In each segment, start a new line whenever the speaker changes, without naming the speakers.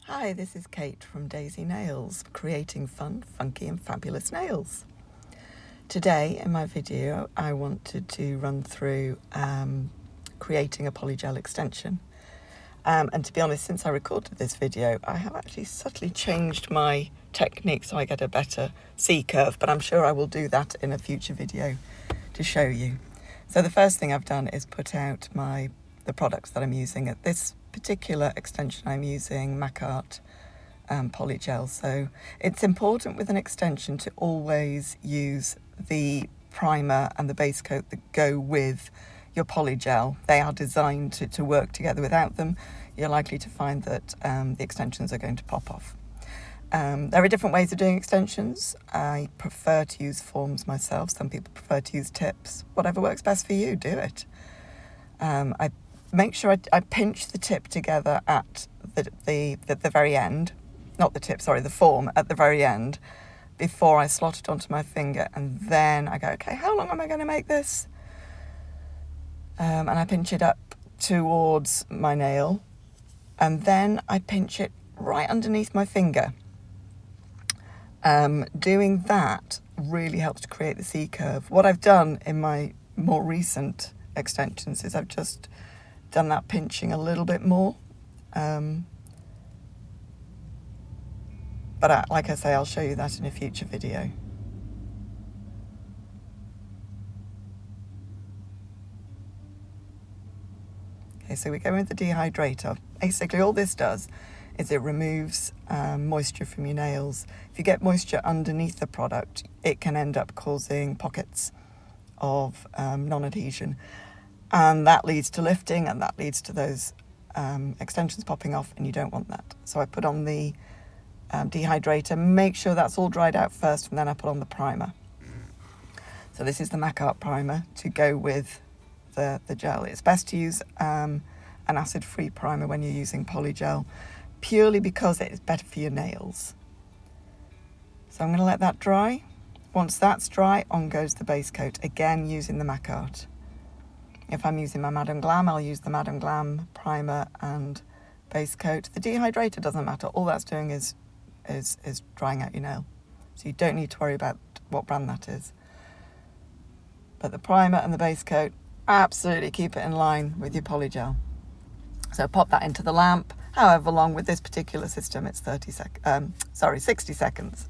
Hi, this is Kate from Daisy Nails, creating fun, funky and fabulous nails. Today in my video I wanted to run through creating a polygel extension. And to be honest, since I recorded this video, I have actually subtly changed my technique so I get a better C-curve, but I'm sure I will do that in a future video to show you. So the first thing I've done is put out the products that I'm using. At this particular extension I'm using MacArt polygel. So it's important with an extension to always use the primer and the base coat that go with your polygel. They are designed to work together. Without them, you're likely to find that the extensions are going to pop off. There are different ways of doing extensions. I prefer to use forms myself. Some people prefer to use tips. Whatever works best for you, do it. I make sure I pinch the tip together at the very end. Not the tip, sorry, the form at the very end before I slot it onto my finger, and then I go, okay, how long am I going to make this? And I pinch it up towards my nail, and then I pinch it right underneath my finger. Doing that really helps to create the C-curve. What I've done in my more recent extensions is I've just done that pinching a little bit more. But like I say, I'll show you that in a future video. Okay, so we go with the Dehydrator. Basically all this does is it removes moisture from your nails. If you get moisture underneath the product, it can end up causing pockets of non-adhesion. And that leads to lifting, and that leads to those extensions popping off, and you don't want that. So I put on the Dehydrator, make sure that's all dried out first, and then I put on the primer. So this is the MacArt primer to go with the gel. It's best to use an acid-free primer when you're using polygel, purely because it is better for your nails. So I'm going to let that dry. Once that's dry, on goes the base coat, again using the MacArt. If I'm using my Madam Glam, I'll use the Madam Glam primer and base coat. The Dehydrator doesn't matter. All that's doing is drying out your nail. So you don't need to worry about what brand that is. But the primer and the base coat, absolutely keep it in line with your polygel. So pop that into the lamp. However long, with this particular system, it's 60 seconds.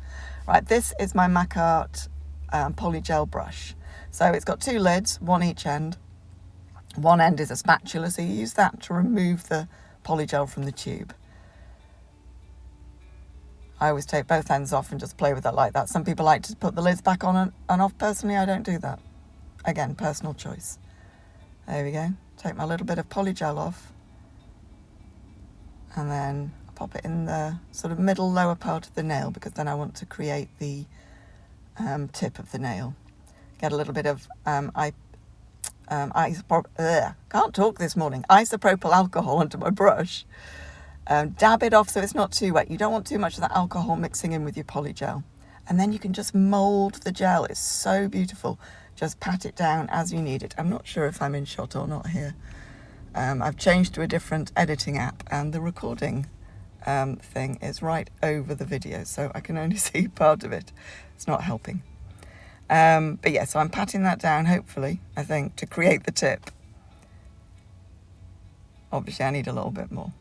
Right, this is my MacArt polygel brush. So it's got two lids, one each end. One end is a spatula, so you use that to remove the polygel from the tube. I always take both ends off and just play with it like that. Some people like to put the lids back on and off. Personally, I don't do that. Again, personal choice. There we go. Take my little bit of polygel off, and then pop it in the sort of middle lower part of the nail, because then I want to create the tip of the nail. Get a little bit of can't talk this morning. Isopropyl alcohol onto my brush. Dab it off so it's not too wet. You don't want too much of that alcohol mixing in with your polygel. And then you can just mould the gel. It's so beautiful. Just pat it down as you need it. I'm not sure if I'm in shot or not here. I've changed to a different editing app, and the recording thing is right over the video, so I can only see part of it. It's not helping. But yeah, so I'm patting that down, hopefully, I think, to create the tip. Obviously, I need a little bit more.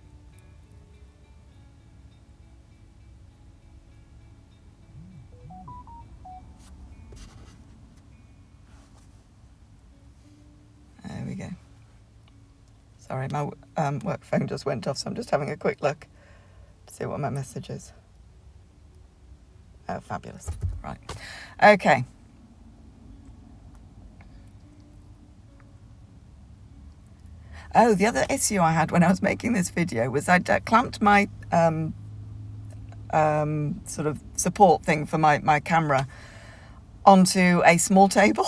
There we go. Sorry, my work phone just went off, so I'm just having a quick look to see what my message is. Oh, fabulous. Right. Okay. Oh, the other issue I had when I was making this video was I'd clamped my sort of support thing for my camera onto a small table.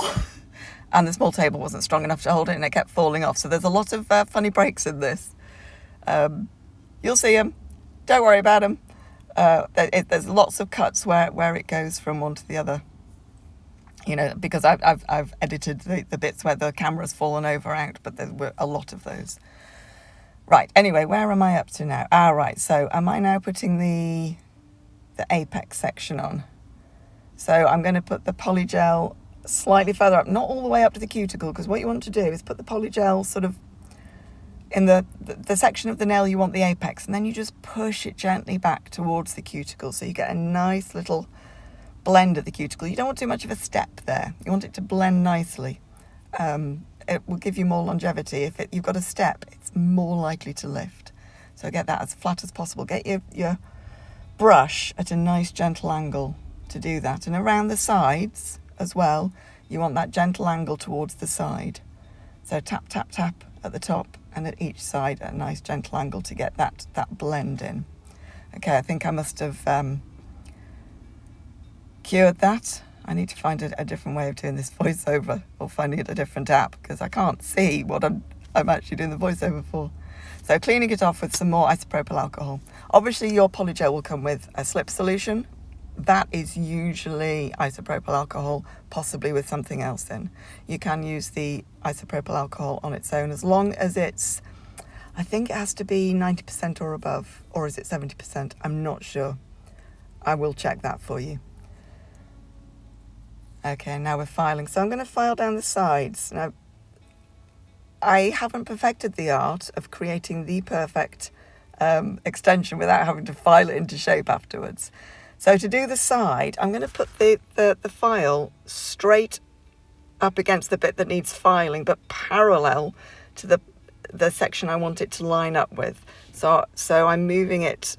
And the small table wasn't strong enough to hold it, and it kept falling off. So there's a lot of funny breaks in this. You'll see them. Don't worry about them. There's lots of cuts where it goes from one to the other. You know, because I've edited the bits where the camera's fallen over out, but there were a lot of those. Right, anyway, where am I up to now? Right, so am I now putting the apex section on? So I'm going to put the polygel slightly further up, not all the way up to the cuticle, because what you want to do is put the polygel sort of in the section of the nail you want the apex, and then you just push it gently back towards the cuticle, so you get a nice little blend of the cuticle. You don't want too much of a step there. You want it to blend nicely. It will give you more longevity. If you've got a step, it's more likely to lift. So get that as flat as possible. Get your brush at a nice gentle angle to do that. And around the sides as well, you want that gentle angle towards the side. So tap, tap, tap at the top and at each side at a nice gentle angle to get that blend in. Okay, I think I must have cured that. I need to find a different way of doing this voiceover, or finding it a different app, because I can't see what I'm actually doing the voiceover for. So cleaning it off with some more isopropyl alcohol. Obviously your polygel will come with a slip solution. That is usually isopropyl alcohol, possibly with something else in. You can use the isopropyl alcohol on its own, as long as it's, I think it has to be 90% or above, or is it 70%? I'm not sure. I will check that for you. Okay, now we're filing. So I'm going to file down the sides. Now, I haven't perfected the art of creating the perfect extension without having to file it into shape afterwards. So to do the side, I'm going to put the file straight up against the bit that needs filing, but parallel to the section I want it to line up with. So I'm moving it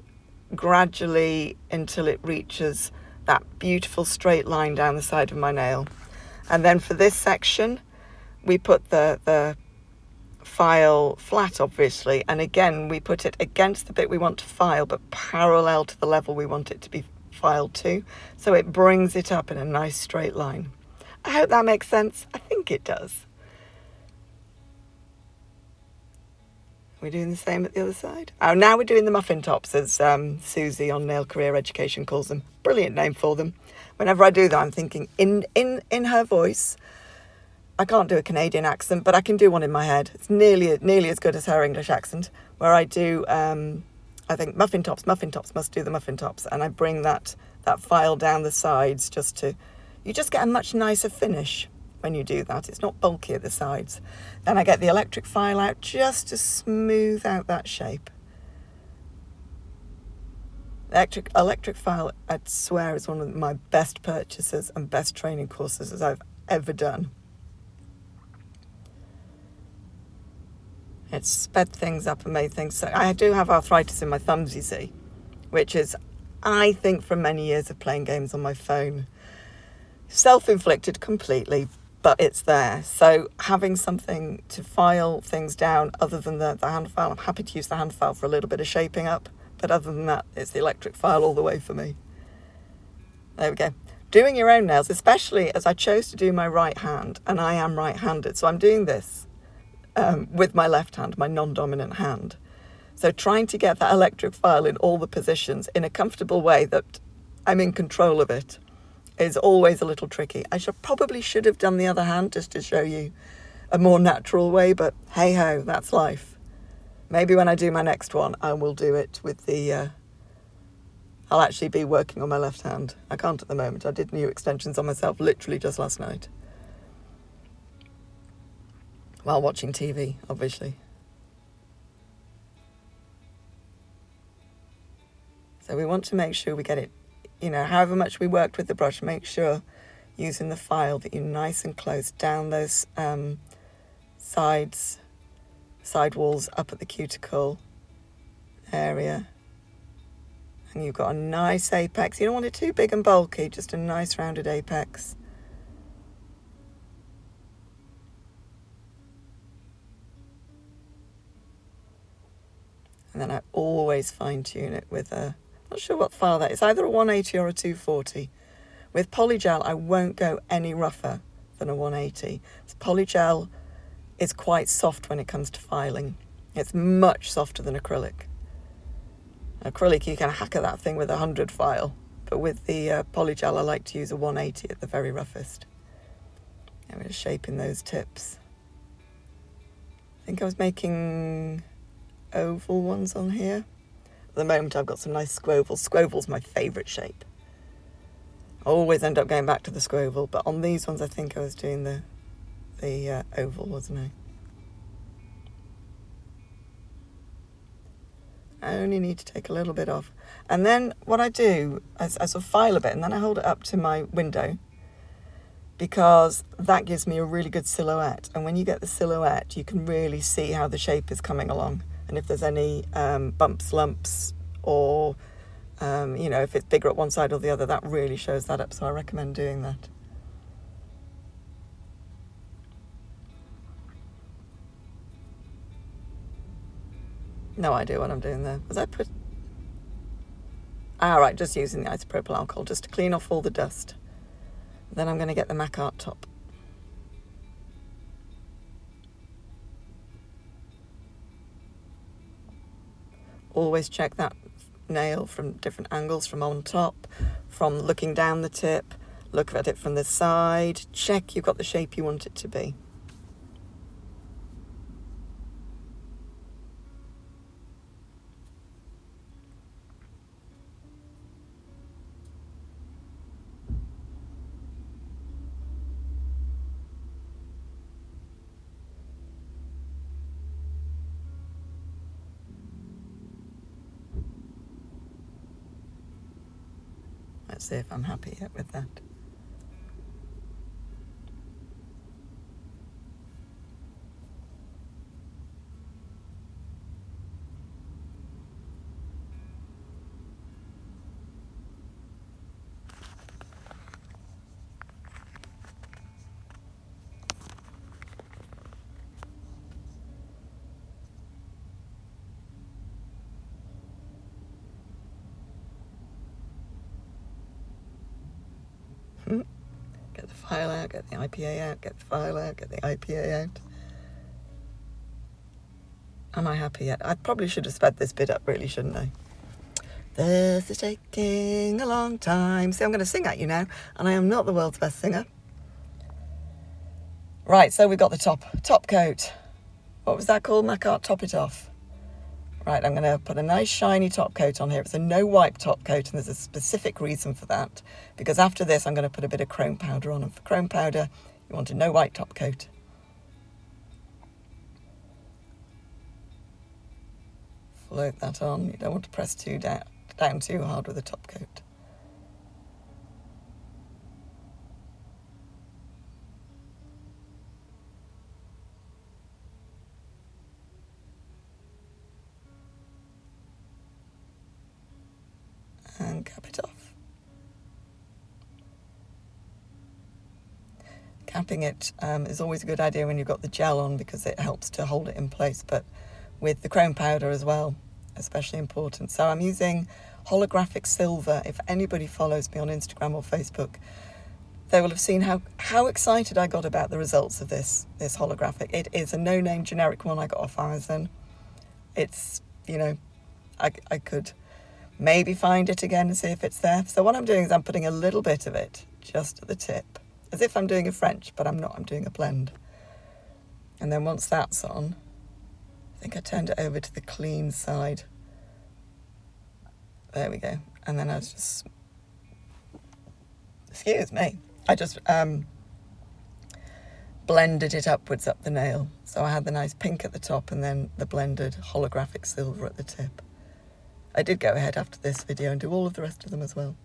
gradually until it reaches that beautiful straight line down the side of my nail. And then for this section, we put the file flat, obviously, and again we put it against the bit we want to file, but parallel to the level we want it to be filed to, so it brings it up in a nice straight line. I hope that makes sense. I think it does. We're doing the same at the other side. Oh, now we're doing the muffin tops, as Susie on Nail Career Education calls them. Brilliant name for them. Whenever I do that, I'm thinking in her voice. I can't do a Canadian accent, but I can do one in my head. It's nearly as good as her English accent, where I do, I think muffin tops must do the muffin tops. And I bring that file down the sides you just get a much nicer finish when you do that. It's not bulky at the sides. Then I get the electric file out just to smooth out that shape. Electric file, I swear, is one of my best purchases and best training courses as I've ever done. It's sped things up and made things. So I do have arthritis in my thumbs, you see, which is, I think, from many years of playing games on my phone. Self-inflicted completely, but it's there. So having something to file things down other than the hand file, I'm happy to use the hand file for a little bit of shaping up, but other than that, it's the electric file all the way for me. There we go. Doing your own nails, especially as I chose to do my right hand, and I am right-handed, so I'm doing this with my left hand, my non-dominant hand. So trying to get that electric file in all the positions in a comfortable way that I'm in control of it is always a little tricky. I probably should have done the other hand just to show you a more natural way, but hey ho, that's life. Maybe when I do my next one, I will do it with I'll actually be working on my left hand. I can't at the moment. I did new extensions on myself literally just last night. While watching TV, obviously. So we want to make sure we get it, however much we worked with the brush, make sure using the file that you're nice and close down those side walls up at the cuticle area. And you've got a nice apex. You don't want it too big and bulky, just a nice rounded apex. And then I always fine tune it with not sure what file that is, either a 180 or a 240. With polygel, I won't go any rougher than a 180. Polygel is quite soft when it comes to filing. It's much softer than acrylic. Acrylic, you can hack at that thing with a 100 file, but with the polygel, I like to use a 180 at the very roughest. And we're just shaping those tips. I think I was making oval ones on here. At the moment I've got some nice squovels. Squovel's my favourite shape. I always end up going back to the squoval, but on these ones I think I was doing the oval, wasn't I? I only need to take a little bit off. And then what I do, I sort of file a bit and then I hold it up to my window, because that gives me a really good silhouette. And when you get the silhouette, you can really see how the shape is coming along. And if there's any bumps, lumps, or, if it's bigger at one side or the other, that really shows that up. So I recommend doing that. No idea what I'm doing there. Was I put... right, just using the isopropyl alcohol just to clean off all the dust. Then I'm going to get the mac art top. Always check that nail from different angles, from on top, from looking down the tip, look at it from the side, check you've got the shape you want it to be. Let's see if I'm happy yet with that. Get the file out, get the IPA out, get the file out, get the IPA out. Am I happy yet? I probably should have sped this bit up, really, shouldn't I? This is taking a long time. See, I'm going to sing at you now, and I am not the world's best singer. Right, so we've got the top coat. What was that called? Mac Art Top It Off. Right, I'm going to put a nice shiny top coat on here. It's a no wipe top coat, and there's a specific reason for that, because after this I'm going to put a bit of chrome powder on, and for chrome powder you want a no wipe top coat. Float that on. You don't want to press down too hard with the top coat. And cap it off. Capping it is always a good idea when you've got the gel on, because it helps to hold it in place, but with the chrome powder as well, especially important. So I'm using holographic silver. If anybody follows me on Instagram or Facebook, they will have seen how excited I got about the results of this holographic. It is a no-name generic one I got off Amazon. It's, I could maybe find it again and see if it's there. So what I'm doing is I'm putting a little bit of it just at the tip, as if I'm doing a French, but I'm not. I'm doing a blend. And then once that's on, I think I turned it over to the clean side. There we go. And then I was just, excuse me, I just blended it upwards up the nail. So I had the nice pink at the top and then the blended holographic silver at the tip. I did go ahead after this video and do all of the rest of them as well.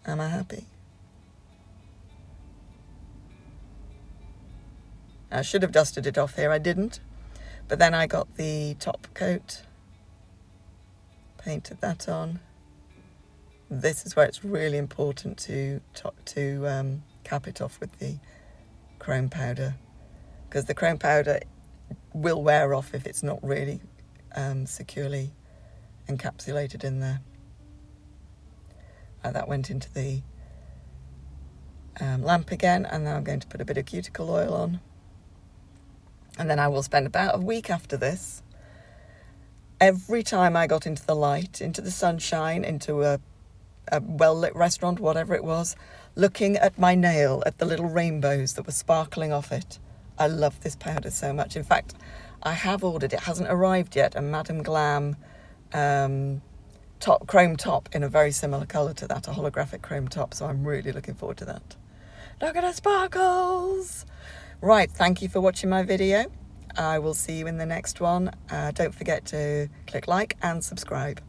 Am I happy? I should have dusted it off here, I didn't. But then I got the top coat, painted that on. This is where it's really important to cap it off with the chrome powder, because the chrome powder will wear off if it's not really securely encapsulated in there. That went into the lamp again, and now I'm going to put a bit of cuticle oil on. And then I will spend about a week after this, every time I got into the light, into the sunshine, into a well-lit restaurant, whatever it was, looking at my nail, at the little rainbows that were sparkling off it. I love this powder so much. In fact, I have ordered, it hasn't arrived yet, a Madame Glam chrome top in a very similar colour to that, a holographic chrome top, so I'm really looking forward to that. Look at her sparkles! Right, thank you for watching my video. I will see you in the next one. Don't forget to click like and subscribe.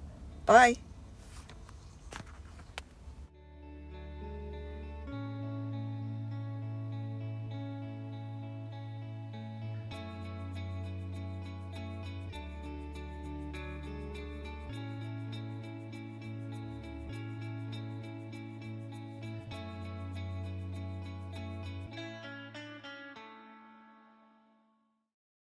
Bye!